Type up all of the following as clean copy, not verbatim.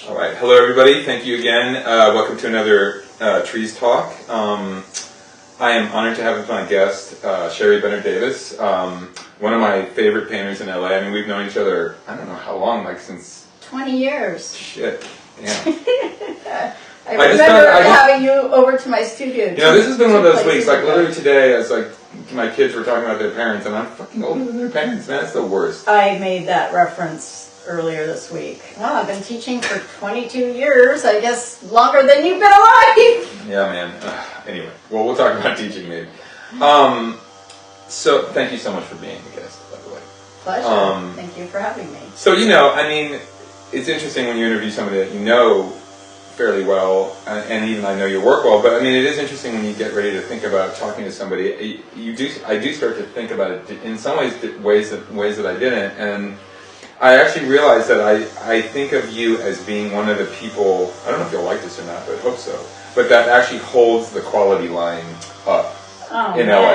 All right. Hello, everybody. Thank you again. Welcome to another Trees Talk. I am honored to have as my guest Cherie Davis, one of my favorite painters in LA. I mean, we've known each other, I don't know how long, like since... 20 years. Shit. Yeah. I remember having you over to my studio. You know, this has been one of those weeks. Like, literally today, as like my kids were talking about their parents, and I'm fucking older than their parents, man. It's the worst. I made that reference earlier this week. Well, I've been teaching for 22 years. I guess longer than you've been alive. Yeah, man. Anyway, well, we'll talk about teaching maybe. So, thank you so much for being a guest, by the way. Pleasure. Thank you for having me. So, you know, I mean, it's interesting when you interview somebody that you know fairly well, and even I know your work well, but I mean, it is interesting when you get ready to think about talking to somebody. I do start to think about it in some ways that I didn't, and I actually realized that I think of you as being one of the people, I don't know if you'll like this or not, but I hope so, but that actually holds the quality line up in LA.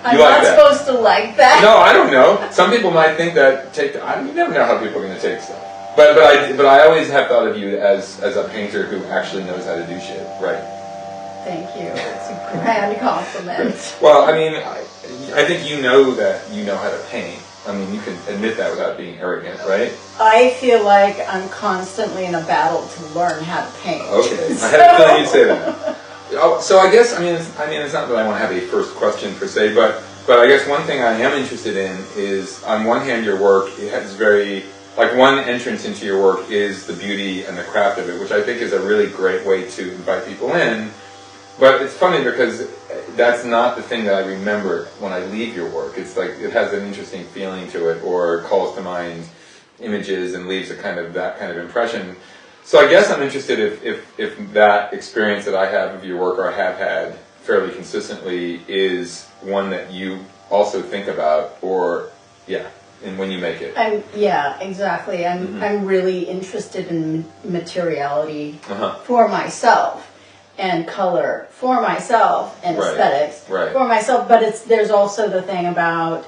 I'm you like not supposed to like that. No, I don't know. Some people might think that you never know how people are going to take stuff. But I always have thought of you as a painter who actually knows how to do shit, right? Thank you. It's a grand compliment. Well, I mean, I think you know that you know how to paint. I mean, you can admit that without being arrogant, right? I feel like I'm constantly in a battle to learn how to paint. Okay, I had a feeling you'd say that. So I guess, I mean, it's not that I want to have a first question per se, but I guess one thing I am interested in is, on one hand, your work, it has very... Like, one entrance into your work is the beauty and the craft of it, which I think is a really great way to invite people in. But it's funny because that's not the thing that I remember when I leave your work. It's like it has an interesting feeling to it, or calls to mind images and leaves that kind of impression. So I guess I'm interested if that experience that I have of your work, or I have had fairly consistently, is one that you also think about, or and when you make it. Exactly. I'm really interested in materiality for myself, and color for myself, and aesthetics for myself. But there's also the thing about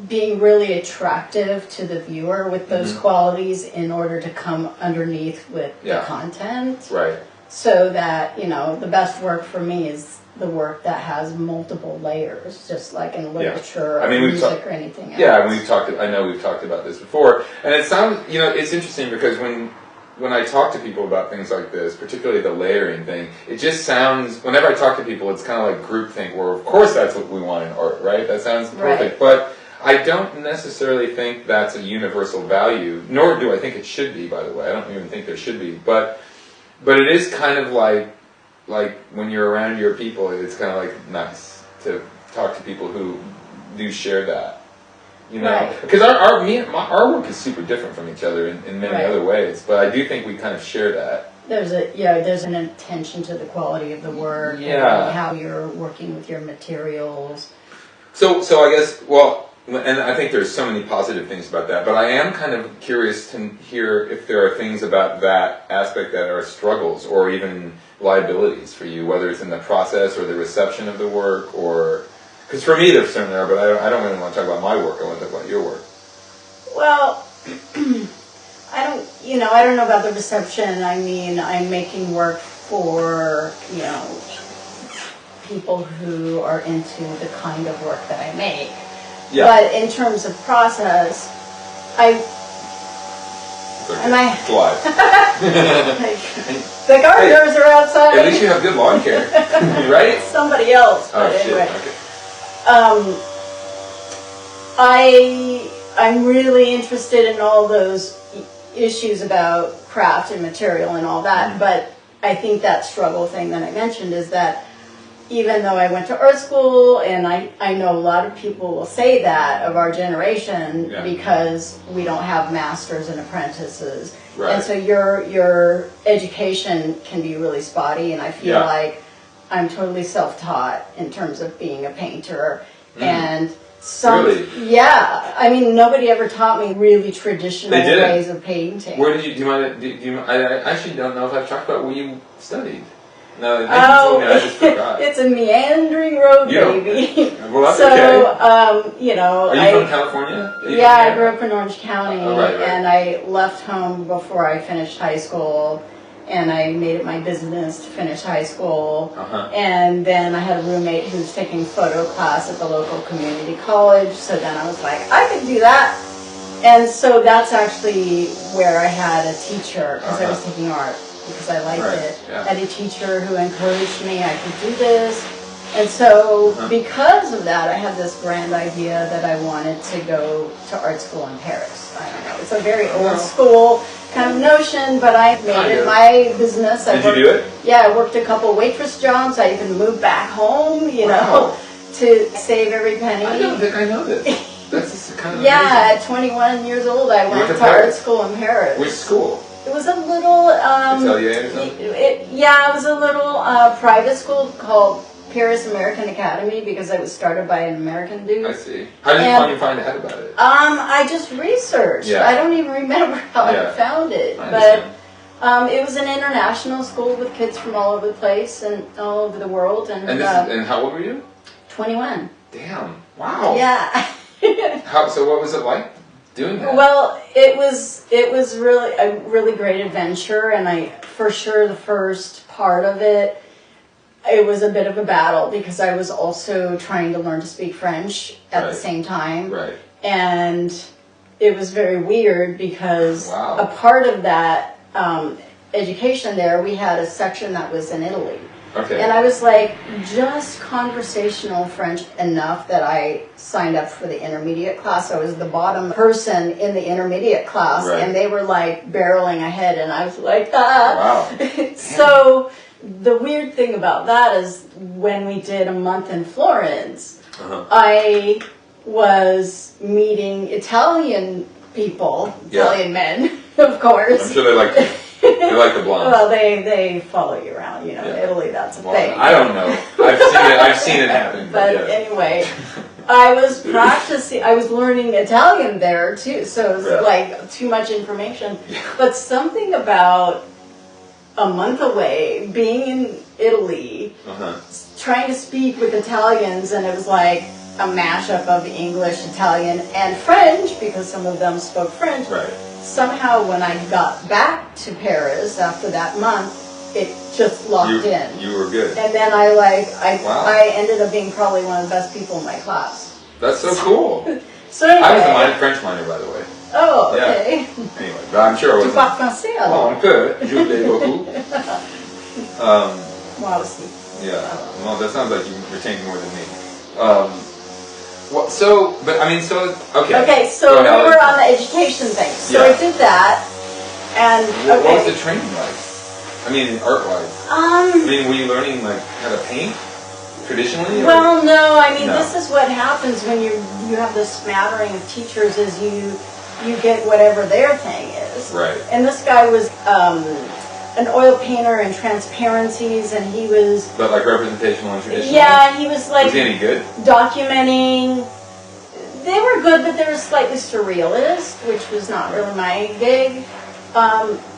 being really attractive to the viewer with those qualities in order to come underneath with the content. Right. So that, you know, the best work for me is the work that has multiple layers, just like in literature or music or anything else. Yeah, and I know we've talked about this before, and it sounds, you know, it's interesting because when I talk to people about things like this, particularly the layering thing, it just sounds, whenever I talk to people, it's kind of like groupthink, where of course that's what we want in art, right? That sounds perfect, but I don't necessarily think that's a universal value, nor do I think it should be, by the way. I don't even think there should be, but it is kind of like when you're around your people, it's kind of like nice to talk to people who do share that, you know, because our work is super different from each other in many other ways, but I do think we kind of share that. There's an intention to the quality of the work, and how you're working with your materials. So I guess, and I think there's so many positive things about that, but I am kind of curious to hear if there are things about that aspect that are struggles or even liabilities for you, whether it's in the process or the reception of the work, or... Because for me there certainly are, but I don't really want to talk about my work, I want to talk about your work. Well, I don't know about the reception. I mean, I'm making work for, you know, people who are into the kind of work that I make. Yeah. But in terms of process, Live. The gardeners are outside. At least you have good lawn care, right? Somebody else, but anyway. Okay. I'm really interested in all those issues about craft and material and all that, but I think that struggle thing that I mentioned is that even though I went to art school, and I know a lot of people will say that of our generation, because we don't have masters and apprentices. Right. And so your education can be really spotty, and I feel like I'm totally self-taught in terms of being a painter. And I mean, nobody ever taught me really traditional ways of painting. Where did you, I actually don't know if I've talked about where you studied. No, told me, I just forgot. It's a meandering road, baby. Well, that's so, okay. you know, Are you from California? Yeah, I grew up in Orange County, right. and I left home before I finished high school, and I made it my business to finish high school. And then I had a roommate who was taking photo class at the local community college, so then I was like, I could do that. And so that's actually where I had a teacher, because I was taking art, because I liked it. Yeah. I had a teacher who encouraged me I could do this. And so because of that, I had this grand idea that I wanted to go to art school in Paris. I don't know, it's a very old school kind of notion, but I made it my business. Did you do it? Yeah, I worked a couple waitress jobs. I even moved back home, you know, to save every penny. I don't think I know this. That's just kind of yeah, at 21 years old, I went to art school in Paris. Which school? It was a little... Atelier or something? It was a little private school called Paris American Academy, because it was started by an American dude. I see. How did you find out about it? I just researched. Yeah. I don't even remember how I found it. But it was an international school with kids from all over the place and all over the world. And and how old were you? 21. Damn. Wow. Yeah. So what was it like doing that? Well, it was really a really great adventure, and for sure the first part of it was a bit of a battle, because I was also trying to learn to speak French at the same time. Right. And it was very weird, because Wow. a part of that education there, we had a section that was in Italy. Okay. And I was like, just conversational French enough that I signed up for the intermediate class. I was the bottom person in the intermediate class, and they were like barreling ahead, and I was like, ah. Wow. So the weird thing about that is when we did a month in Florence, I was meeting Italian people, Italian men, of course. I'm sure they like you. They like the blondes. Well, they follow you around, you know. Italy, that's a thing. I don't know. I've seen it happen. But anyway, I was practicing. I was learning Italian there too, so it was like too much information. But something about a month away, being in Italy, trying to speak with Italians, and it was like a mashup of English, Italian, and French, because some of them spoke French. Right. Somehow when I got back to Paris after that month, it just locked in. You were good. And then I ended up being probably one of the best people in my class. That's so cool. So anyway, I was a French minor, by the way. Oh, okay. Yeah. Anyway, but I'm sure I wasn't. Tu parles français alors? Un peu. Je l'ai beaucoup. Moi aussi. Yeah. Well, that sounds like you retained more than me. Well, okay. Okay, so we were on the education thing. So I did that, and what was the training like? I mean, art-wise. I mean, were you learning like how to paint traditionally? Well, no. I mean, this is what happens when you have this smattering of teachers. Is you get whatever their thing is. Right. And this guy was an oil painter in transparencies, and he was... But like representational and traditional? Yeah, he was like... Was he any good? Documenting... They were good, but they were slightly surrealist, which was not really my gig.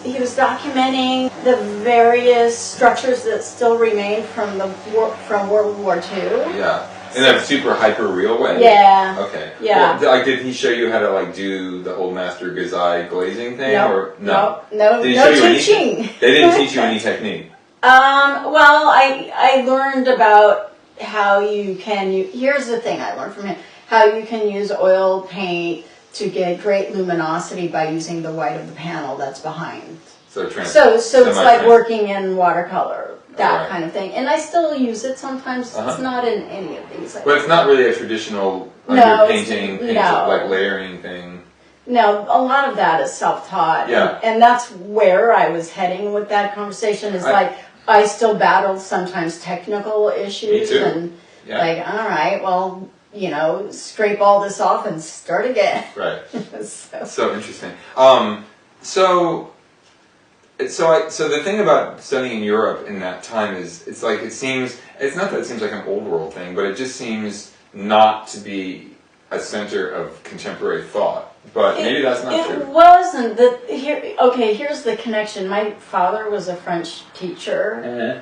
He was documenting the various structures that still remain from World War II. Yeah. In a super hyper real way? Yeah. Okay. Yeah. Well, did he show you how to like do the whole Master Gazai glazing thing? Or no teaching. They didn't teach you any technique. Well, I learned about how you can. Here's the thing I learned from him: how you can use oil paint to get great luminosity by using the white of the panel that's behind. So it's like working in watercolor. That kind of thing, and I still use it sometimes. It's not in any of these. But it's not really a traditional painting, like layering thing. No, a lot of that is self-taught. Yeah. And that's where I was heading with that conversation. Is like I still battle sometimes technical issues. Me too. And like, all right, well, scrape all this off and start again. Right. So interesting. So the thing about studying in Europe in that time is it's not that it seems like an old world thing, but it just seems not to be a center of contemporary thought. But maybe that's not true. It wasn't. Here's the connection. My father was a French teacher,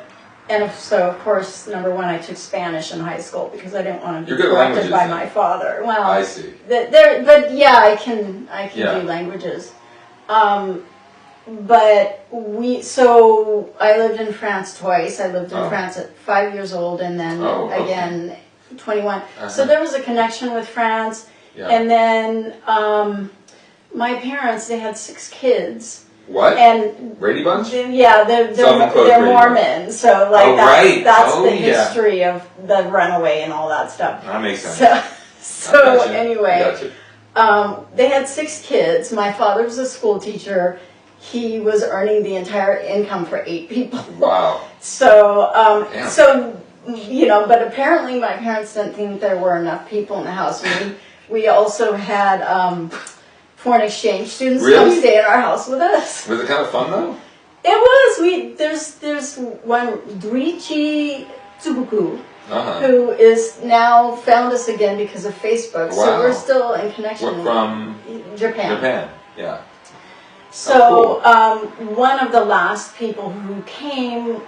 And so, of course, number one, I took Spanish in high school because I didn't want to You're be good at corrected by languages, my father. Well, I see. but yeah, I can Yeah. do languages. But so I lived in France twice. I lived in France at 5 years old, and then again 21. So there was a connection with France. Yeah. And then my parents, they had 6 kids. What? And Brady Bunch? Yeah, they're Brady Mormon, so like that's the yeah. history of the runaway and all that stuff. That makes sense. So anyway, they had 6 kids. My father was a school teacher. He was earning the entire income for 8 people. Wow. So but apparently my parents didn't think there were enough people in the house. We also had foreign exchange students come stay in our house with us. Was it kind of fun though? It was. There's one Drichi Tsubuku who is now found us again because of Facebook. Wow. So we're still in connection. From Japan. Japan, yeah. So one of the last people who came,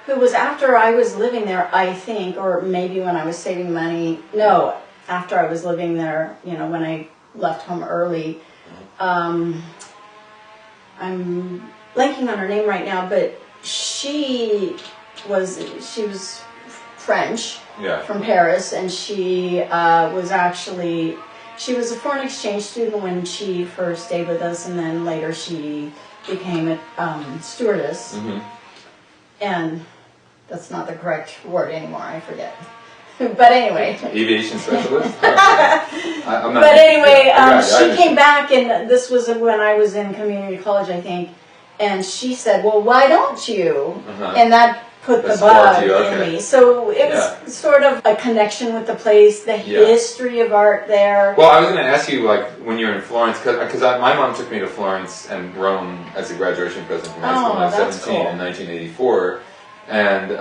who was after I was living there, I think, or maybe when I was saving money. No, after I was living there, when I left home early. I'm blanking on her name right now, but she was French from Paris, and she was a foreign exchange student when she first stayed with us, and then later she became a stewardess. And that's not the correct word anymore, I forget. But anyway. Aviation specialist? But anyway, she came back, and this was when I was in community college, I think, and she said, well, why don't you? And that put the bug in me. So it was sort of a connection with the place, the history of art there. Well, I was going to ask you, like, when you were in Florence, because my mom took me to Florence and Rome as a graduation present from high school when I was 17 in 1984. And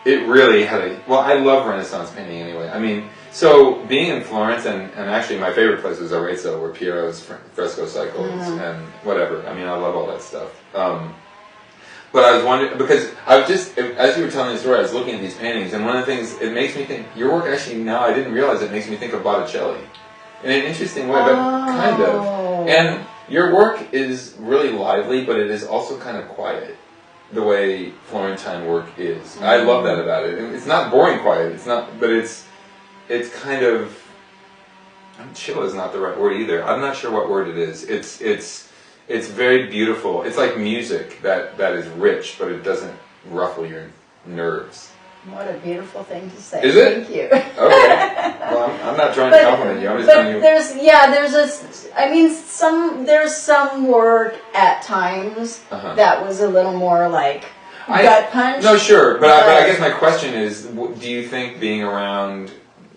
it really had I love Renaissance painting anyway. I mean, so being in Florence, and actually my favorite place was Arezzo, where Piero's fresco cycles and whatever. I mean, I love all that stuff. But I was wondering, because as you were telling the story, I was looking at these paintings, and one of the things, it makes me think, your work actually, now I didn't realize it makes me think of Botticelli. In an interesting way, but kind of. And your work is really lively, but it is also kind of quiet. The way Florentine work is. I love that about it. It's not boring quiet. It's not, but it's kind of, chill is not the right word either. I'm not sure what word it is. It's very beautiful. It's like music that is rich, but it doesn't ruffle your nerves. What a beautiful thing to say. Is it? Thank you. Okay. Well, I'm not trying to compliment you. I'm just telling you. There's some work at times that was a little more like gut punch. No, sure, but I guess my question is, do you think being around,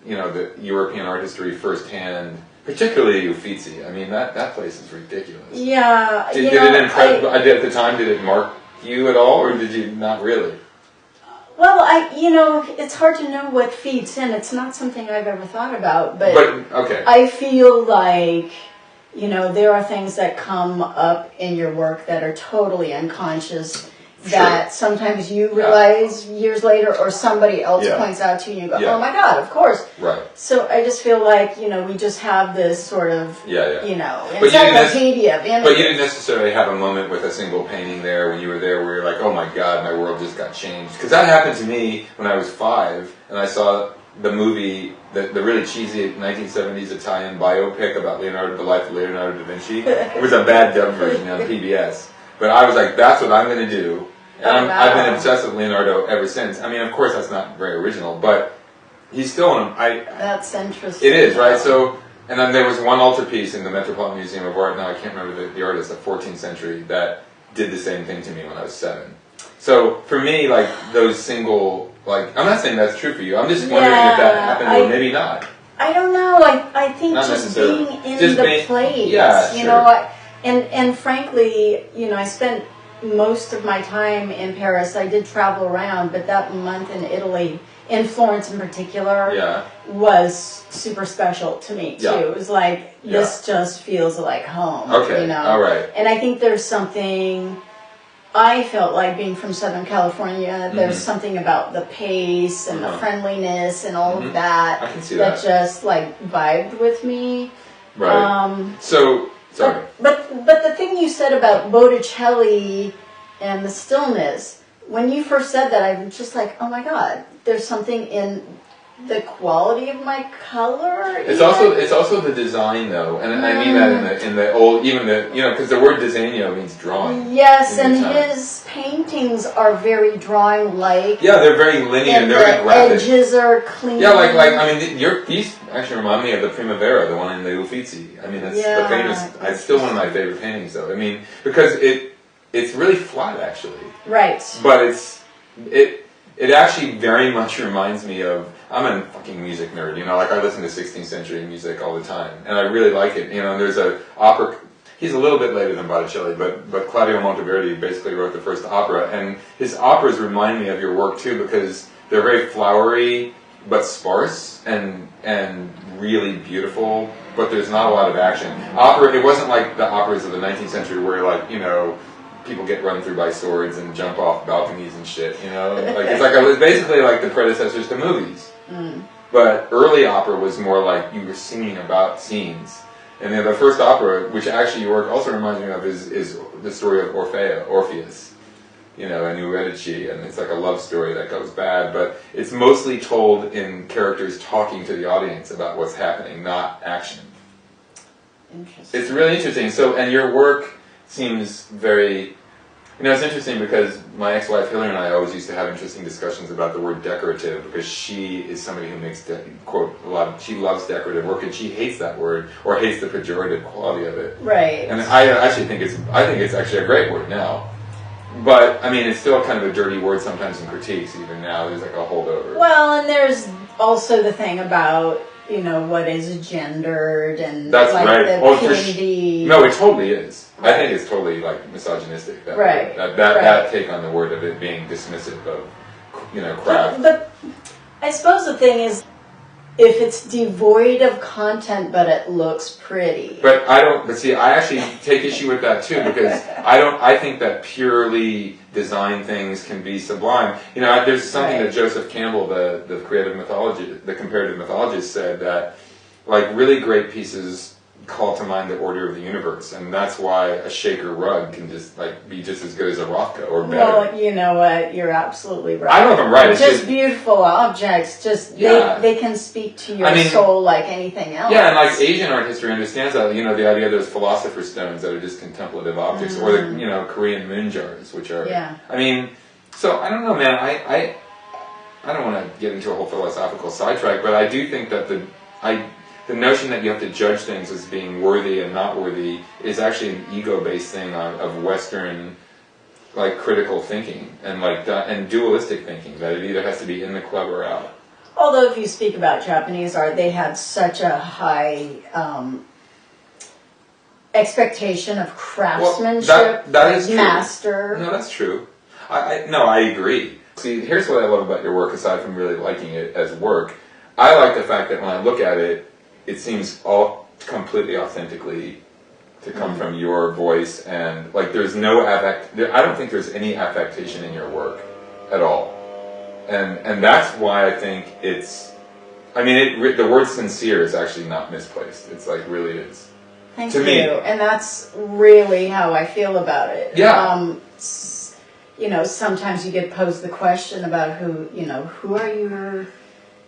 the European art history firsthand, particularly Uffizi, I mean that place is ridiculous. Yeah. Did it impress? At the time, did it mark you at all, or did you not really? Well, it's hard to know what feeds in. It's not something I've ever thought about, but okay. I feel like, there are things that come up in your work that are totally unconscious that sometimes you realize years later, or somebody else points out to you and you go, oh my God, of course. Right. So I just feel like, we just have this sort of, encyclopedia of images. But you didn't necessarily have a moment with a single painting there when you were there where you're like, oh my God, my world just got changed. Because that happened to me when I was 5, and I saw the movie, the really cheesy 1970s Italian biopic about the life of Leonardo da Vinci. It was a bad dub version on PBS. But I was like, that's what I'm going to do. And I've been obsessed with Leonardo ever since. I mean, of course, that's not very original, but he's still That's interesting. It is, right? So, and then there was one altarpiece in the Metropolitan Museum of Art, now I can't remember the artist, the 14th century, that did the same thing to me when I was 7. So, for me, like, those single, like, I'm not saying that's true for you, I'm just wondering if that happened, or maybe not. I don't know, I think not just being in the place, and frankly, I spent most of my time in Paris. I did travel around, but that month in Italy, in Florence in particular, was super special to me too. It was like, this just feels like home. Okay, all right. And I think there's something I felt like being from Southern California, there's something about the pace and the friendliness and all of that I can see that just like vibed with me. Right. So, sorry. But the thing you said about Botticelli and the stillness, when you first said that, I was just like, oh my God, there's something in the quality of my color. It's also the design though, and I mean that in the old, even the, you know, because the word disegno means drawing. Yes, and his paintings are very drawing like. Yeah, they're very linear. And they're very graphic. Edges are clean. Yeah, like I mean, these actually remind me of the Primavera, the one in the Uffizi. I mean, that's the famous. It's still one of my favorite paintings, though. I mean, because it's really flat actually. Right. But it actually very much reminds me of. I'm a fucking music nerd, you know, like I listen to 16th century music all the time, and I really like it. You know, there's a opera. He's a little bit later than Botticelli, but Claudio Monteverdi basically wrote the first opera, and his operas remind me of your work too because they're very flowery but sparse and really beautiful. But there's not a lot of action. Opera. It wasn't like the operas of the 19th century where like you know. People get run through by swords and jump off balconies and shit, you know? Like it's basically like the predecessors to movies. But early opera was more like you were singing about scenes. And then the first opera, which actually your work also reminds me of, is the story of Orpheus, you know, and Eurydice, and it's like a love story that goes bad, but it's mostly told in characters talking to the audience about what's happening, not action. Interesting. It's really interesting. So, and your work seems very, you know, it's interesting because my ex-wife Hillary and I always used to have interesting discussions about the word decorative because she is somebody who makes, quote, she loves decorative work and she hates that word or hates the pejorative quality of it. Right. And I actually think it's actually a great word now. But, I mean, it's still kind of a dirty word sometimes in critiques even now. There's like a holdover. Well, and there's also the thing about, you know, what is gendered and that's like right. the P&D. No, it totally is. I think it's totally like misogynistic. That right. That take on the word of it being dismissive of, you know, craft. But I suppose the thing is, if it's devoid of content but it looks pretty. But I don't. But see, I actually take issue with that too because I think that purely design things can be sublime. You know, there's something that Joseph Campbell, the comparative mythologist, said that like really great pieces call to mind the order of the universe, and that's why a Shaker rug can just like be just as good as a Rothko or better. Well, you know what? You're absolutely right. I don't know if I'm right. It's just beautiful objects. Just they can speak to your soul like anything else. Yeah, and like Asian art history understands that. You know, the idea of those philosopher's stones that are just contemplative objects, or the Korean moon jars, which are. Yeah. I mean, so I don't know, man. I don't want to get into a whole philosophical sidetrack, but I do think that the notion that you have to judge things as being worthy and not worthy is actually an ego-based thing of Western, like critical thinking and like and dualistic thinking that it either has to be in the club or out. Although if you speak about Japanese art, they had such a high expectation of craftsmanship, well, that is true. Master. No, that's true. I agree. See, here's what I love about your work, aside from really liking it as work. I like the fact that when I look at it, it seems all completely authentically to come from your voice, and like there's no I don't think there's any affectation in your work at all, and that's why I think it's. I mean, the word sincere is actually not misplaced. It's like really is. Thank you. And that's really how I feel about it. Yeah. You know, sometimes you get posed the question about who are your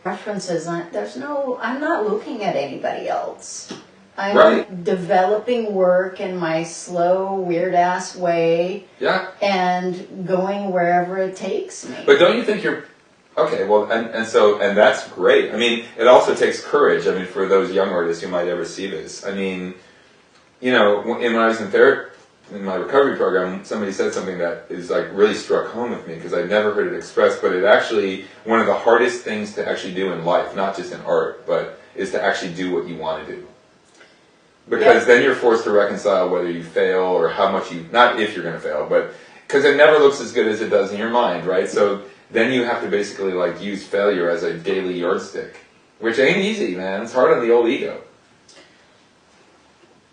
references. I'm not looking at anybody else. I'm developing work in my slow, weird-ass way. Yeah. And going wherever it takes me. But don't you think you're... Okay, well, and that's great. I mean, it also takes courage, I mean, for those young artists who might ever see this. I mean, you know, when I was in therapy, in my recovery program, somebody said something that is like really struck home with me because I'd never heard it expressed, but it actually, one of the hardest things to actually do in life, not just in art, but is to actually do what you want to do. Because then you're forced to reconcile whether you fail or how much you, not if you're going to fail, but because it never looks as good as it does in your mind, right? So then you have to basically like use failure as a daily yardstick, which ain't easy, man. It's hard on the old ego.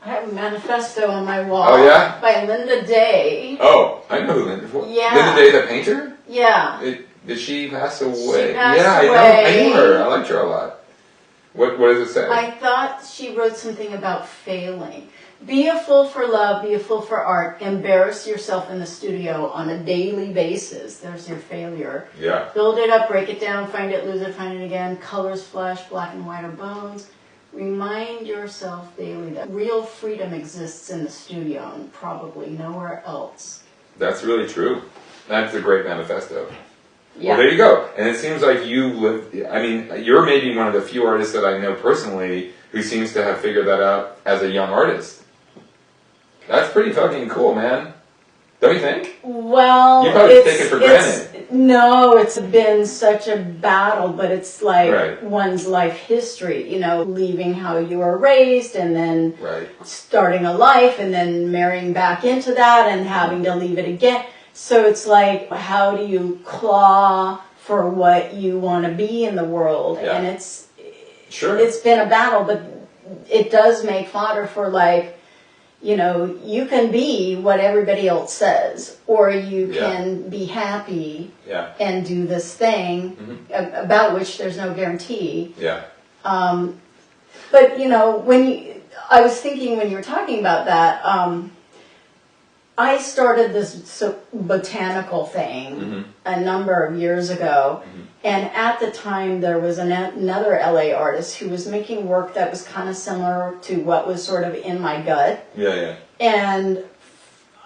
I have a manifesto on my wall. Oh, yeah? By Linda Day. Oh, I know who Linda. Yeah. Linda Day, the painter. Yeah. Did she pass away? She passed yeah, away. I knew her. I liked her a lot. What does it say? I thought she wrote something about failing. Be a fool for love, be a fool for art, embarrass yourself in the studio on a daily basis. There's your failure. Yeah. Build it up, break it down, find it, lose it, find it again. Colors, flesh, black and white are bones. Remind yourself daily that real freedom exists in the studio and probably nowhere else. That's really true. That's a great manifesto. Yeah. Well, there you go. And it seems like you live, I mean, you're maybe one of the few artists that I know personally who seems to have figured that out as a young artist. That's pretty fucking cool, man. Don't you think? Well, you probably take it for granted. No, it's been such a battle, but it's like Right. one's life history, you know, leaving how you were raised and then Right. starting a life and then marrying back into that and having to leave it again. So it's like, how do you claw for what you want to be in the world? Yeah. And it's been a battle, but it does make fodder for like, you know, you can be what everybody else says, or you can be happy and do this thing about which there's no guarantee. Yeah. But, you know, I was thinking when you were talking about that, I started this botanical thing a number of years ago, and at the time there was another LA artist who was making work that was kind of similar to what was sort of in my gut. Yeah, yeah. And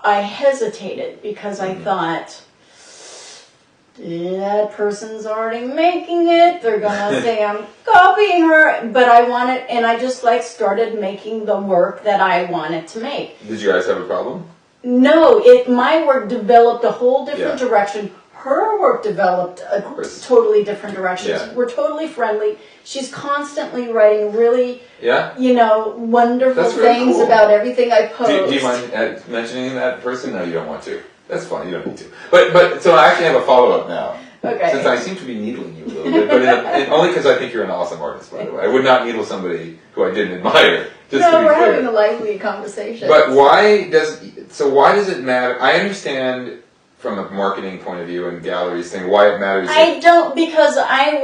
I hesitated because I thought, that person's already making it. They're gonna say I'm copying her, but I wanted, and I just like started making the work that I wanted to make. Did you guys have a problem? No, my work developed a whole different direction. Her work developed a totally different direction. Yeah. We're totally friendly. She's constantly writing really, you know, wonderful That's really things cool. about everything I post. Do you mind mentioning that person? No, you don't want to. That's fine. You don't need to. But so I actually have a follow-up now. Okay. Since I seem to be needling you a little bit, but only because I think you're an awesome artist, by the way. I would not needle somebody who I didn't admire. Just to be we're clear. having a lively conversation. But why does it matter? I understand from a marketing point of view and galleries thing why it matters. I don't, because I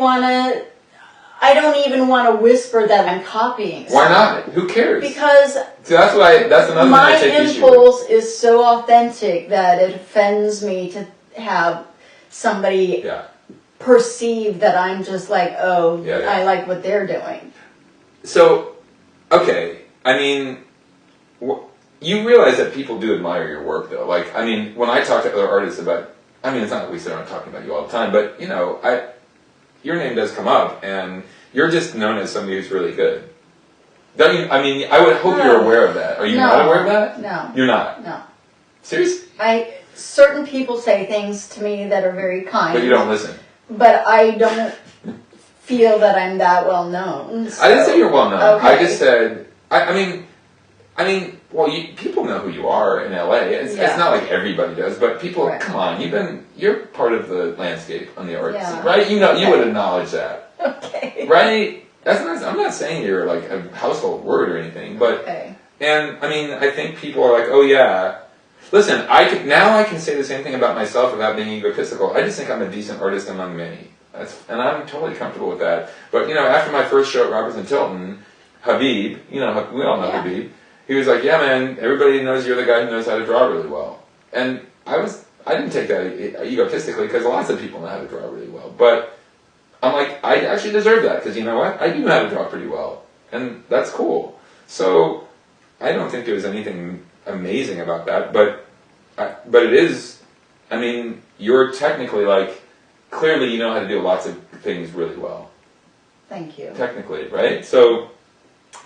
don't even want to whisper that I'm copying something. Why not? Who cares? Because see, that's another thing I take my issue with. impulse is so authentic that it offends me to have somebody perceive that I'm just like, I like what they're doing. So, okay, I mean, you realize that people do admire your work, though. Like, I mean, when I talk to other artists about, I mean, it's not that we sit around talking about you all the time, but, you know, your name does come up, and you're just known as somebody who's really good. Don't you? I mean, I would hope you're aware of that. Are you not aware of that? No. You're not? No. Seriously? Certain people say things to me that are very kind. But you don't listen. But I don't feel that I'm that well known. So. I didn't say you're well known. Okay. I just said, I mean, well, people know who you are in LA. It's not like everybody does, but people, come on, you're part of the landscape on the art scene, right? You know, you would acknowledge that. Okay. Right? I'm not saying you're like a household word or anything, but, and I mean, I think people are like, oh yeah. Listen, I can say the same thing about myself without being egotistical. I just think I'm a decent artist among many. And I'm totally comfortable with that. But, you know, after my first show at Roberts and Tilton, Habib, you know, we all know Habib, he was like, yeah, man, everybody knows you're the guy who knows how to draw really well. And I didn't take that egotistically, because lots of people know how to draw really well. But I'm like, I actually deserve that, because you know what? I do know how to draw pretty well. And that's cool. So I don't think there's anything amazing about that, but it is, I mean, you're technically like, clearly you know how to do lots of things really well. Thank you. Technically, right? So,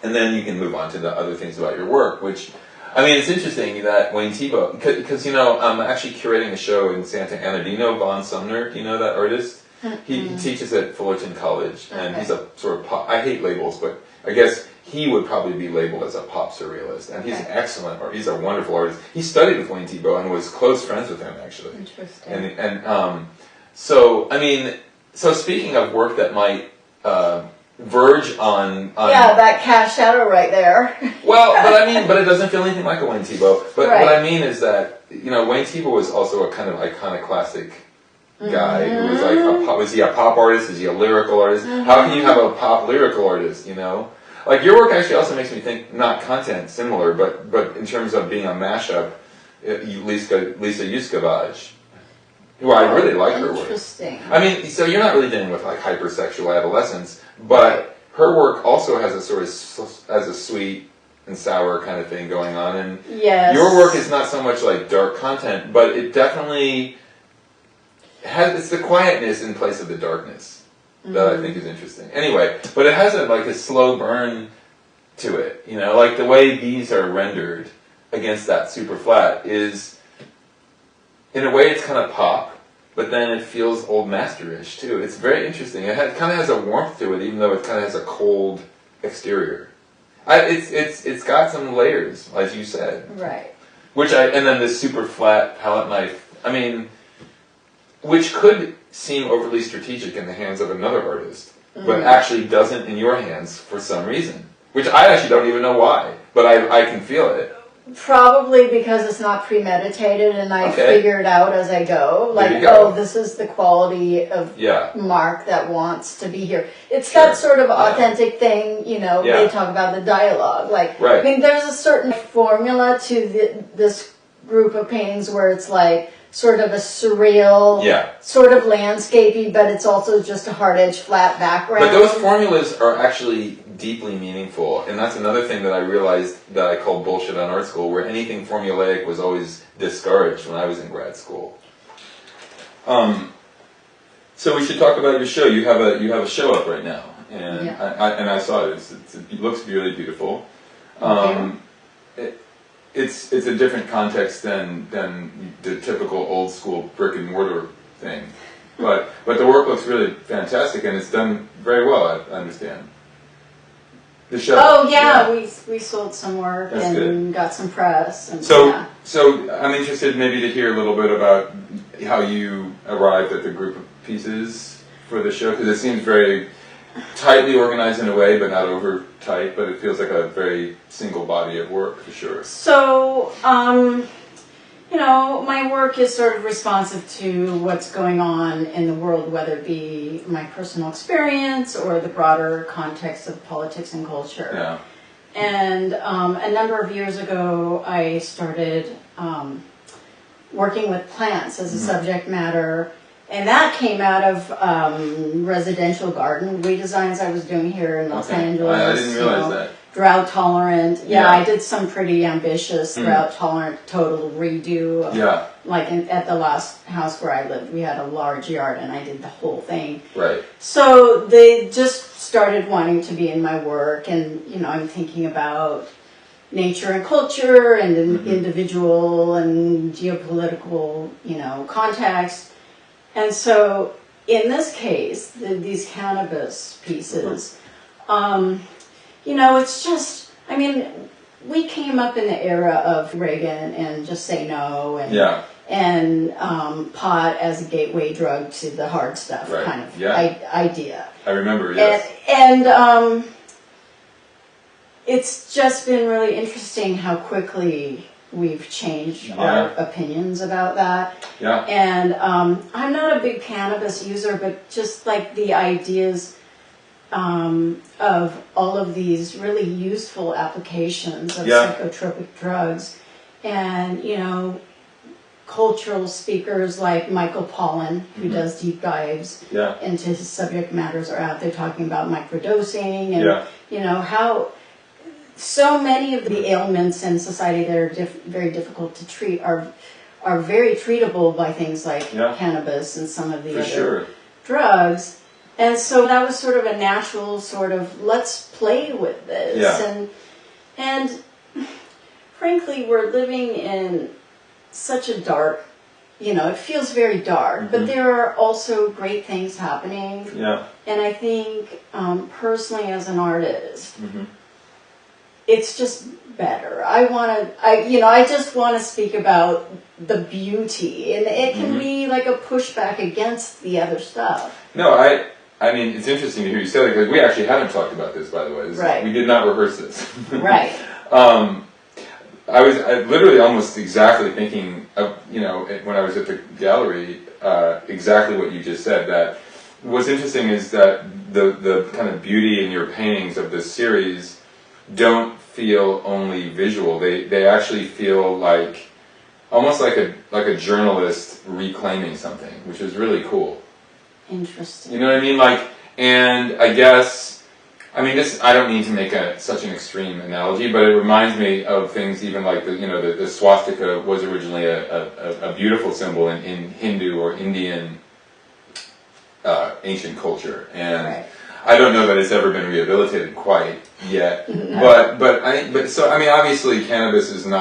and then you can move on to the other things about your work, which, I mean, it's interesting that Wayne Thiebaud, because, you know, I'm actually curating a show in Santa Ana. Do you know Vaughn Sumner? Do you know that artist? He teaches at Fullerton College, and he's a sort of pop, I hate labels, but I guess he would probably be labeled as a pop surrealist, and he's excellent, or he's a wonderful artist. He studied with Wayne Thiebaud and was close friends with him, actually. Interesting. And so, I mean, so speaking of work that might verge on Yeah, that cast shadow right there. Well, but it doesn't feel anything like a Wayne Thiebaud. But Right. what I mean is that, Wayne Thiebaud was also a kind of iconoclastic guy who was like, was he a pop artist? Is he a lyrical artist? How can you have a pop lyrical artist, Like your work actually also makes me think, not content similar, but in terms of being a mashup, Lisa Yuskavage, who I really like her work. Interesting. I mean, so you're not really dealing with like hypersexual adolescence, but her work also has a sort of as a sweet and sour kind of thing going on, and Yes. your work is not so much like dark content, but it definitely it's the quietness in place of the darkness that I think is interesting. Anyway, but it has a slow burn to it, like the way these are rendered against that super flat is, in a way, it's kind of pop, but then it feels old masterish too. It's very interesting. It kind of has a warmth to it, even though it kind of has a cold exterior. It's got some layers, as you said. Right. And then this super flat palette knife. I mean, which could seem overly strategic in the hands of another artist, but actually doesn't in your hands for some reason. Which I actually don't even know why, but I can feel it. Probably because it's not premeditated and I figure it out as I go. Like, this is the quality of Mark that wants to be here. It's that sort of authentic thing, they talk about the dialogue. Like, I mean, there's a certain formula to this group of paintings where it's like sort of a surreal, sort of landscapey, but it's also just a hard-edged flat background. But those formulas are actually deeply meaningful, and that's another thing that I realized that I called bullshit on art school, where anything formulaic was always discouraged when I was in grad school. So we should talk about your show. You have a show up right now, and I saw it. It looks really beautiful. It's a different context than the typical old school brick and mortar thing, but the work looks really fantastic, and it's done very well. I understand. The show. Oh yeah, we sold some work got some press. And, so I'm interested maybe to hear a little bit about how you arrived at the group of pieces for the show, because it seems very tightly organized in a way, but not over tight. But it feels like a very single body of work for sure. So my work is sort of responsive to what's going on in the world, whether it be my personal experience or the broader context of politics and culture. Yeah. And a number of years ago, I started working with plants as a subject matter, and that came out of residential garden redesigns I was doing here in Los Angeles. I didn't realize that. Drought tolerant. Yeah, I did some pretty ambitious drought tolerant total redo. Like at the last house where I lived, we had a large yard and I did the whole thing. Right. So they just started wanting to be in my work, and I'm thinking about nature and culture and individual and geopolitical, context. And so in this case, these cannabis pieces, it's just, I mean, we came up in the era of Reagan and Just Say No and pot as a gateway drug to the hard stuff kind of idea. I remember, yes. And it's just been really interesting how quickly we've changed our opinions about that. Yeah. And I'm not a big cannabis user, but just like the ideas of all of these really useful applications of psychotropic drugs, and cultural speakers like Michael Pollan, who does deep dives into his subject matters, are out there talking about microdosing and how so many of the ailments in society that are very difficult to treat are very treatable by things like cannabis and some of the other drugs. And so that was sort of a natural sort of, let's play with this. Yeah. And frankly, we're living in such a dark, it feels very dark, but there are also great things happening. Yeah. And I think personally as an artist, it's just better. I just want to speak about the beauty, and it can be like a pushback against the other stuff. No, I mean, it's interesting to hear you say that because we actually haven't talked about this, by the way. Right. We did not rehearse this. Right. I was literally almost exactly thinking of, when I was at the gallery, exactly what you just said. That what's interesting is that the kind of beauty in your paintings of this series don't feel only visual. They actually feel like almost like a journalist reclaiming something, which is really cool. Interesting. You know what I mean? And I guess, this, I don't need to make such an extreme analogy, but it reminds me of things even like the swastika was originally a beautiful symbol in Hindu or Indian ancient culture. And right. I don't know that it's ever been rehabilitated quite yet. No. But obviously cannabis doesn't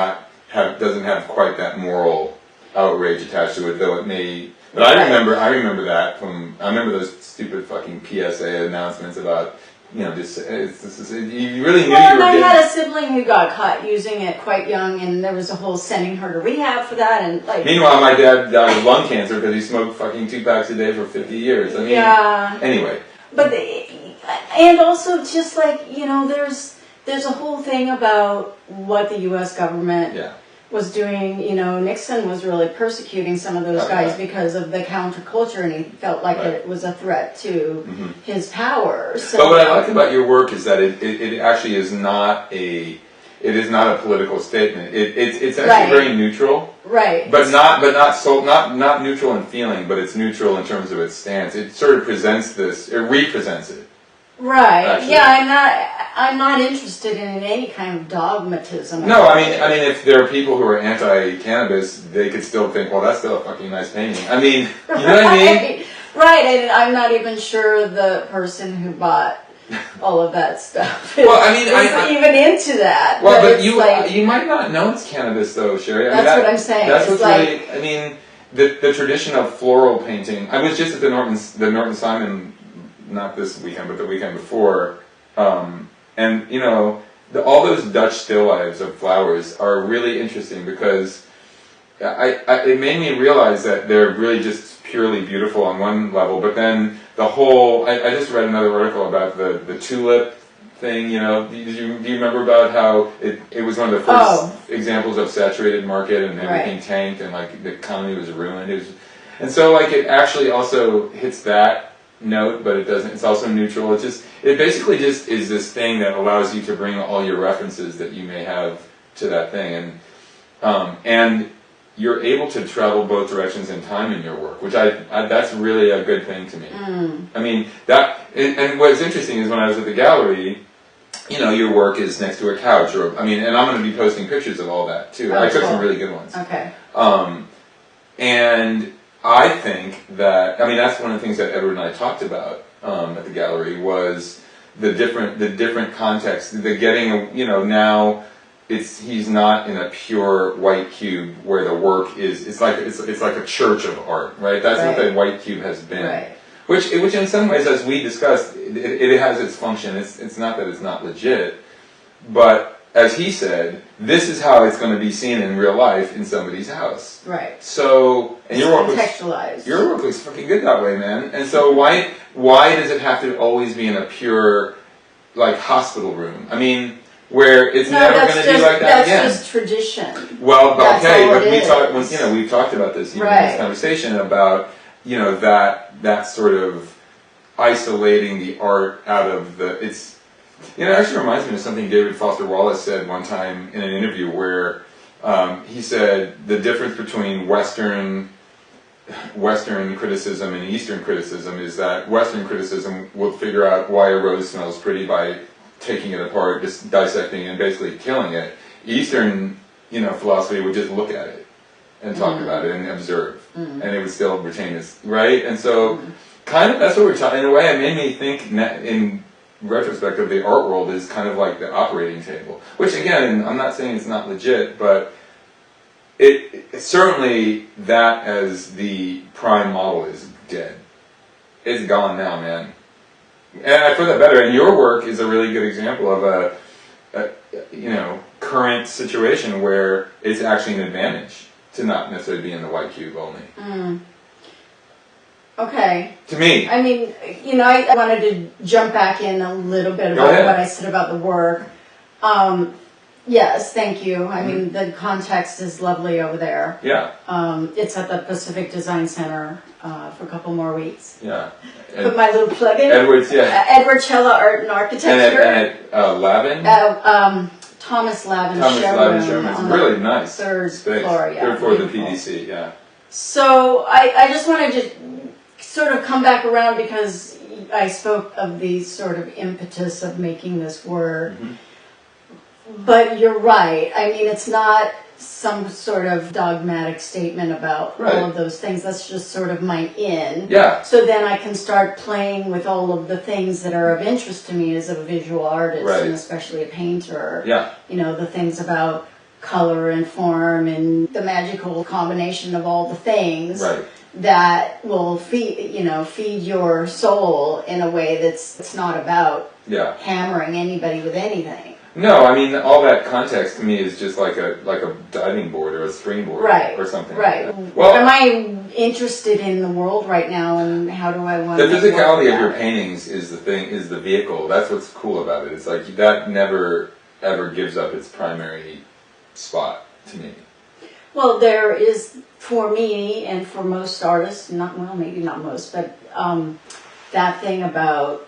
have quite that moral outrage attached to it, though it may. But I remember that I remember those stupid fucking PSA announcements about, you really knew you were I getting. had a sibling who got caught using it quite young, and there was a whole sending her to rehab for that, and Meanwhile, my dad died of lung cancer because he smoked fucking 2 packs a day for 50 years. Yeah. Anyway. But and also just there's a whole thing about what the U.S. government. Yeah. Was doing, Nixon was really persecuting some of those guys because of the counterculture, and he felt like it was a threat to his power. So, but what I like about your work is that it actually is not a political statement. It's actually very neutral, right? But not neutral in feeling, but it's neutral in terms of its stance. It sort of it represents it. Right. Actually. Yeah, I'm not interested in any kind of dogmatism. No, I mean, if there are people who are anti-cannabis, they could still think, well, that's still a fucking nice painting. You know what I mean? Right, and I'm not even sure the person who bought all of that stuff is even into that. Well, but you might not know it's cannabis, though, Cherie. That's what I'm saying. That's what's really. The tradition of floral painting. I was just at the Norton Simon. Not this weekend, but the weekend before, and all those Dutch still lifes of flowers are really interesting because it made me realize that they're really just purely beautiful on one level, but then the whole. I just read another article about the tulip thing. Do you remember about how it was one of the first examples of saturated market and everything tanked and the economy was ruined. And so it actually also hits that note, but it doesn't. It's also neutral. It basically just is this thing that allows you to bring all your references that you may have to that thing, and you're able to travel both directions in time in your work, which that's really a good thing to me. And what's interesting is when I was at the gallery, your work is next to a couch, and I'm going to be posting pictures of all that too. I took some really good ones. Okay. And I think that that's one of the things that Edward and I talked about at the gallery was the different context. The getting now he's not in a pure white cube where the work is. It's like a church of art, right? That's what the white cube has been. Right. Which in some ways, as we discussed, it has its function. It's not that it's not legit, but as he said, this is how it's going to be seen in real life in somebody's house. Right. So, and your work looks fucking good that way, man. And so why does it have to always be in a pure, hospital room? Where it's never going to be like that again. That's just tradition. Well, but we've talked about this even in this conversation about, that sort of isolating the art out of it actually reminds me of something David Foster Wallace said one time in an interview where he said the difference between Western criticism and Eastern criticism is that Western criticism will figure out why a rose smells pretty by taking it apart, just dissecting it and basically killing it. Eastern, philosophy would just look at it and talk about it and observe, and it would still retain its right. And so, kind of that's what we're talking. In a way, it made me think in retrospect of the art world is kind of like the operating table, which again, I'm not saying it's not legit, but it certainly that as the prime model is dead. It's gone now, man. And I put that better. And your work is a really good example of a current situation where it's actually an advantage to not necessarily be in the white cube only. Okay. To me. I mean, I wanted to jump back in a little bit about what I said about the work. Yes, thank you. I mean, the context is lovely over there. Yeah. It's at the Pacific Design Center for a couple more weeks. Yeah. Put my little plug in. Edwards, yeah. Edward Cella Art and Architecture. And at Lavin? Thomas Lavin Showroom. It's really nice. Third space. floor, yeah. Third floor of the PDC, yeah. So I just wanted to sort of come back around because I spoke of the sort of impetus of making this work. Mm-hmm. But you're right. I mean, it's not some sort of dogmatic statement about all of those things. That's just sort of my in. Yeah. So then I can start playing with all of the things that are of interest to me as a visual artist and especially a painter. Yeah. The things about color and form and the magical combination of all the things that will feed your soul in a way it's not about hammering anybody with anything. No, I mean all that context to me is just like a diving board or a springboard or something. Right. Well, am I interested in the world right now, and how do I want the to? The physicality of your paintings is the vehicle. That's what's cool about it. It's like that never ever gives up its primary spot to me. Well, there is for me and for most artists, maybe not most, but that thing about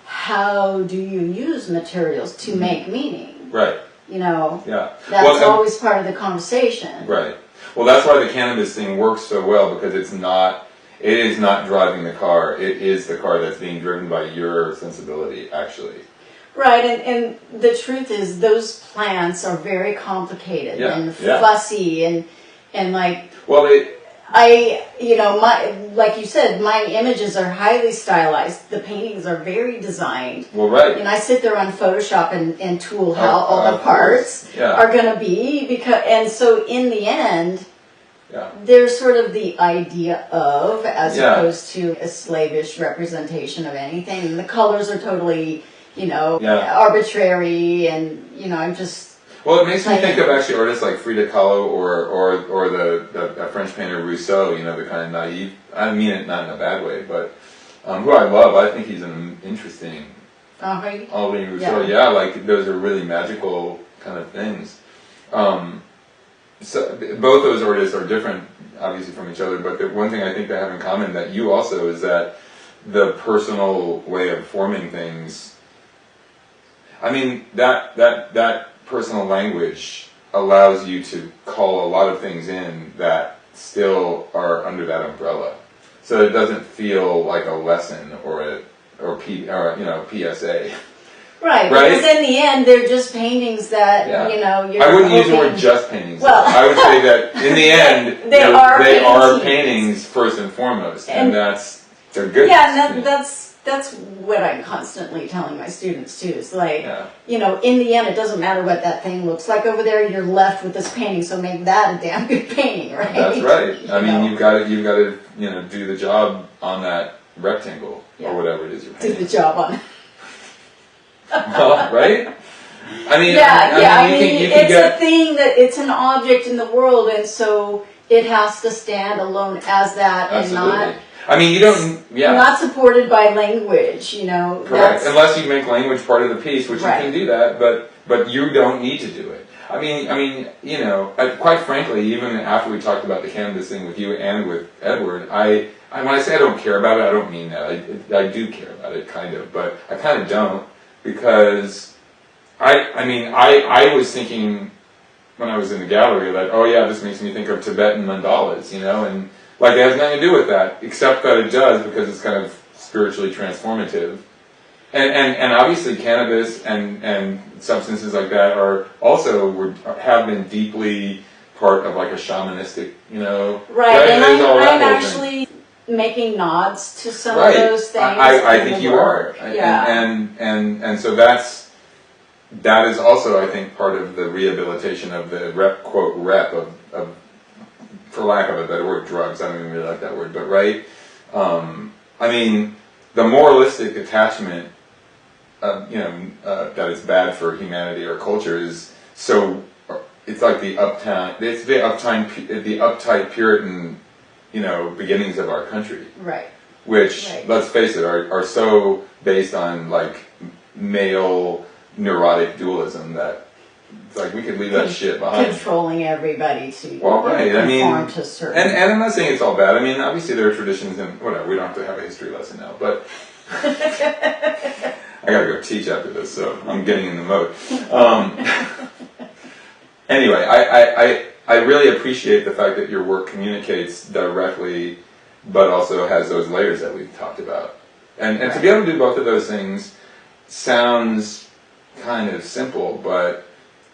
how do you use materials to make meaning? Right. That's always part of the conversation. Right. Well, that's why the cannabis thing works so well, because it is not driving the car. It is the car that's being driven by your sensibility, actually. Right, and the truth is those plants are very complicated and fussy and like... Well, like you said, my images are highly stylized. The paintings are very designed. Well, right. And I sit there on Photoshop and tool how all the parts are going to be and so in the end, there's sort of the idea of as opposed to a slavish representation of anything. And the colors are totally, arbitrary, and I'm just. Well, it makes me think of actually artists like Frida Kahlo or the French painter Rousseau, the kind of naive, I mean it not in a bad way, but who I love. I think he's an interesting, Henri Rousseau, like those are really magical kind of things. So both those artists are different, obviously, from each other, but the one thing I think they have in common that you also is that the personal way of forming things, I mean, that personal language allows you to call a lot of things in that still are under that umbrella, so it doesn't feel like a lesson or PSA. Right, because in the end they're just paintings that you're I wouldn't use the word just paintings. Well, I would say that in the end they are paintings first and foremost, and they're good. Yeah, and that's what I'm constantly telling my students too. Is like, in the end, it doesn't matter what that thing looks like over there. You're left with this painting, so make that a damn good painting, right? That's right. I mean, you've got to do the job on that rectangle or whatever it is you're painting. Do the job on. Well, right? I mean, it's a thing that it's an object in the world, and so it has to stand alone as that. Absolutely. And not. I mean, you don't. Yeah. Not supported by language, Correct. Unless you make language part of the piece, which you can do that, but you don't need to do it. I mean, quite frankly, even after we talked about the cannabis thing with you and with Edward, when I say I don't care about it, I don't mean that. I do care about it, kind of, but I kind of don't, because I was thinking when I was in the gallery that, this makes me think of Tibetan mandalas, and. Like, it has nothing to do with that, except that it does, because it's kind of spiritually transformative. And obviously cannabis and substances like that have been deeply part of like a shamanistic, Right, and I'm actually making nods to some of those things. I think you are. And so that is also, I think, part of the rehabilitation of the quote rep of for lack of a better word, drugs. I don't even really like that word, but I mean, the moralistic attachment, that is bad for humanity or culture is so. It's like the uptight Puritan beginnings of our country. Right. Which, Right. let's face it, are so based on like male neurotic dualism that it's like we could leave that shit behind. Controlling everybty to Right. I mean, conform to certain. and I'm not saying it's all bad. I mean, obviously there are traditions and whatever. We don't have to have a history lesson now, but I gotta go teach after this, so I'm getting in the mode. Anyway, I really appreciate the fact that your work communicates directly, but also has those layers that we've talked about. And to be able to do both of those things sounds kind of simple, but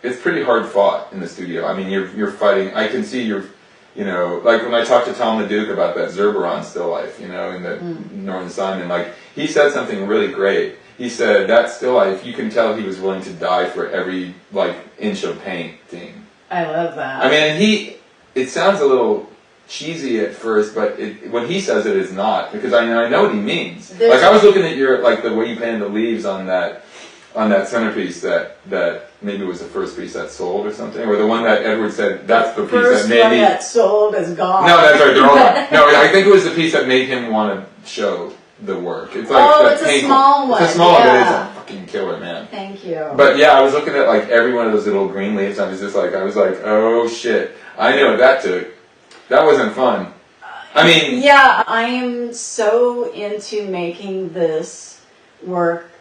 it's pretty hard fought in the studio. I mean, you're fighting. I can see like when I talked to Tom LeDuc about that Zerberon still life, in the Northern Simon, like he said something really great. He said that still life, you can tell he was willing to die for every inch of painting. I love that. I mean, it sounds a little cheesy at first, but when he says it's not, because I know what he means. I was looking at your the way you painted the leaves on that centerpiece that maybe was the first piece that sold or something, or the one that Edward said that's the piece first that made one me. that sold is gone. No, that's right. They're all gone. No, I think it was the piece that made him want to show the work. It's it's a small one. It's a small one, but yeah. it's a fucking killer, man. Thank you. But yeah, I was looking at every one of those little green leaves. I was like, oh shit! I know what that took. That wasn't fun. I mean, yeah, I am so into making this work,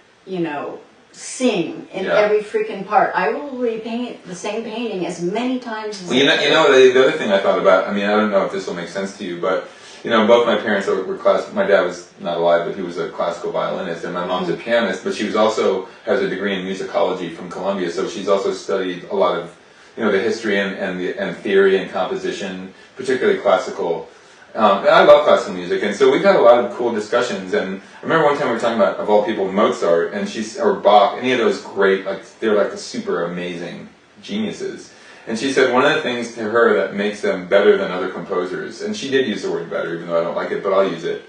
sing in every freaking part. I will repaint the same painting as many times as the other thing I thought about. I mean, I don't know if this will make sense to you, but both my parents were classical. My dad was not alive, but he was a classical violinist, and my mom's a pianist. But she also has a degree in musicology from Columbia, so she's also studied a lot of the history and theory and composition, particularly classical. And I love classical music, and so we've had a lot of cool discussions. And I remember one time we were talking about, of all people, Mozart or Bach, any of those great, they're the super amazing geniuses. And she said one of the things to her that makes them better than other composers, and she did use the word better, even though I don't like it, but I'll use it.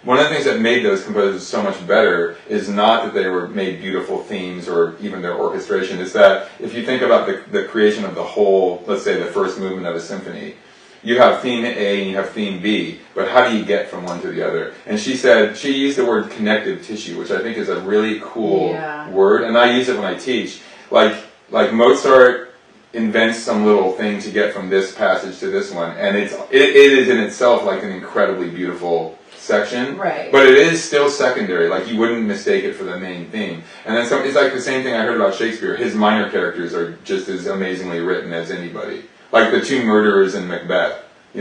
One of the things that made those composers so much better is not that they made beautiful themes or even their orchestration. It's that if you think about the creation of the whole, let's say the first movement of a symphony, you have theme A and you have theme B, but how do you get from one to the other? And she said, she used the word connective tissue, which I think is a really cool word, and I use it when I teach. Like Mozart invents some little thing to get from this passage to this one, and it is in itself an incredibly beautiful section, right? But it is still secondary. You wouldn't mistake it for the main theme. And then it's the same thing I heard about Shakespeare. His minor characters are just as amazingly written as anybody. The two murderers in Macbeth. They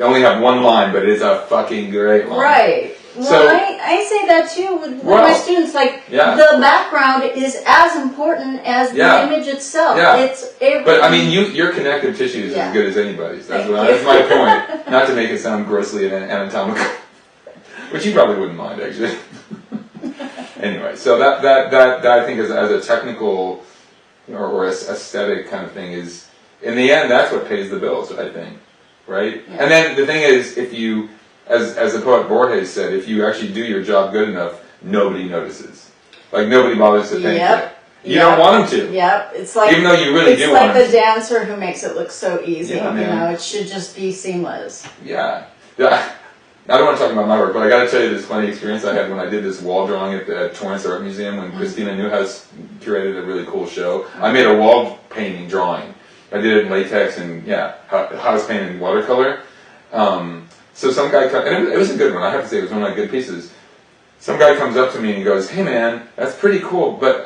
only have one line, but it's a fucking great line. Right. Well, so, I say that too with my students. The background is as important as the image itself. Yeah. It's everything. But I mean, your connective tissue is as good as anybody's. That's my point. Not to make it sound grossly anatomical, which you probably wouldn't mind, actually. Anyway, so that I think as a technical or aesthetic kind of thing is, in the end, that's what pays the bills, I think. Right? Yeah. And then the thing is, if you, as the poet Borges said, if you actually do your job good enough, nobody notices. Nobody bothers to thank you. You don't want them to. Yep. It's even though you really do want them to. It's like the dancer who makes it look so easy. Yeah, it should just be seamless. Yeah. I don't want to talk about my work, but I got to tell you this funny experience I had when I did this wall drawing at the Torrance Art Museum when Christina Newhouse curated a really cool show. I made a wall painting drawing. I did it in latex and house paint and watercolor. So some guy and it was a good one. I have to say it was one of my good pieces. Some guy comes up to me and goes, "Hey man, that's pretty cool, but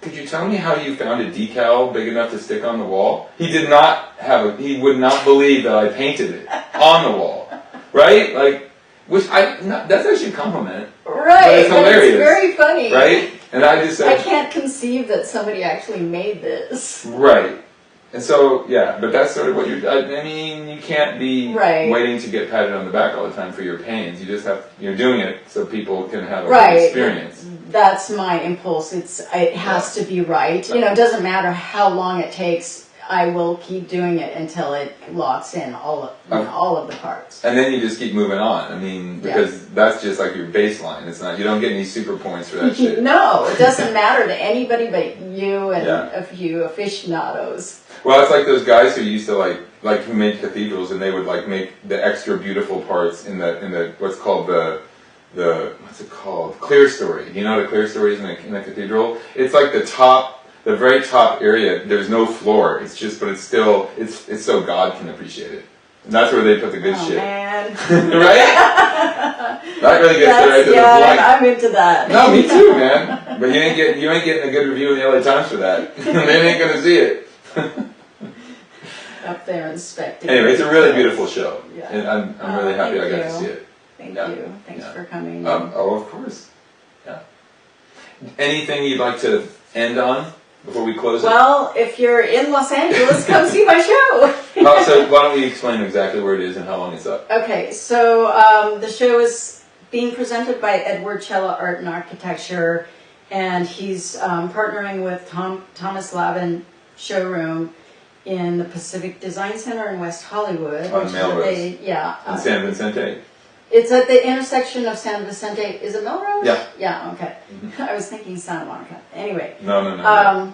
could you tell me how you found a decal big enough to stick on the wall?" He did not he would not believe that I painted it on the wall, right? That's actually a compliment. Right, but it's hilarious. It's very funny. Right? And I just said, I can't conceive that somebody actually made this. Right. And so, but that's sort of what I mean, you can't be waiting to get patted on the back all the time for your pains. You just you're doing it so people can have a good experience. That's my impulse. It has to be right. It doesn't matter how long it takes. I will keep doing it until it locks in all of the parts. And then you just keep moving on. I mean, because that's just your baseline. It's not, you don't get any super points for that shit. No, it doesn't matter to anybody but you and a few aficionados. Well, it's like those guys who used to like who make cathedrals, and they would like make the extra beautiful parts in the what's called the what's it called, clear story. You know what a clear story is in a cathedral? It's like the very top area. There's no floor. It's just, but it's still it's so God can appreciate it. And that's where they put the good shit. Man. Right? That really gets right to the point. I'm into that. No, me too, man. But you ain't getting a good review in the LA Times for that. They ain't gonna see it. Up there inspecting. Anyway, it's a really beautiful show, Yeah. and I'm really happy I got to see it. Thank Yeah. you. Thanks Yeah. for coming. Oh, of course. Yeah. Anything you'd like to end on before we close it? Well, if you're in Los Angeles, come see my show. So why don't we explain exactly where it is and how long it's up? Okay, so the show is being presented by Edward Cella Art and Architecture, and he's partnering with Thomas Lavin Showroom in the Pacific Design Center in West Hollywood. On Melrose. In San Vicente. It's at the intersection of San Vicente. Is it Melrose? Yeah. Yeah, okay. I was thinking Santa Monica. Anyway. No.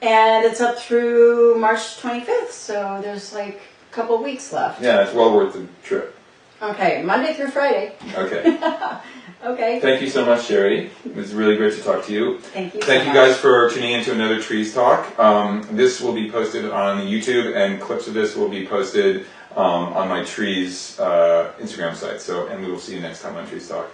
And it's up through March 25th, so there's like a couple weeks left. Yeah, it's well worth the trip. Okay, Monday through Friday. Okay. Okay. Thank you so much, Cherie. It was really great to talk to you. Thank you. Thank you guys for tuning in to another Trees Talk. This will be posted on YouTube, and clips of this will be posted on my Trees Instagram site. And we will see you next time on Trees Talk.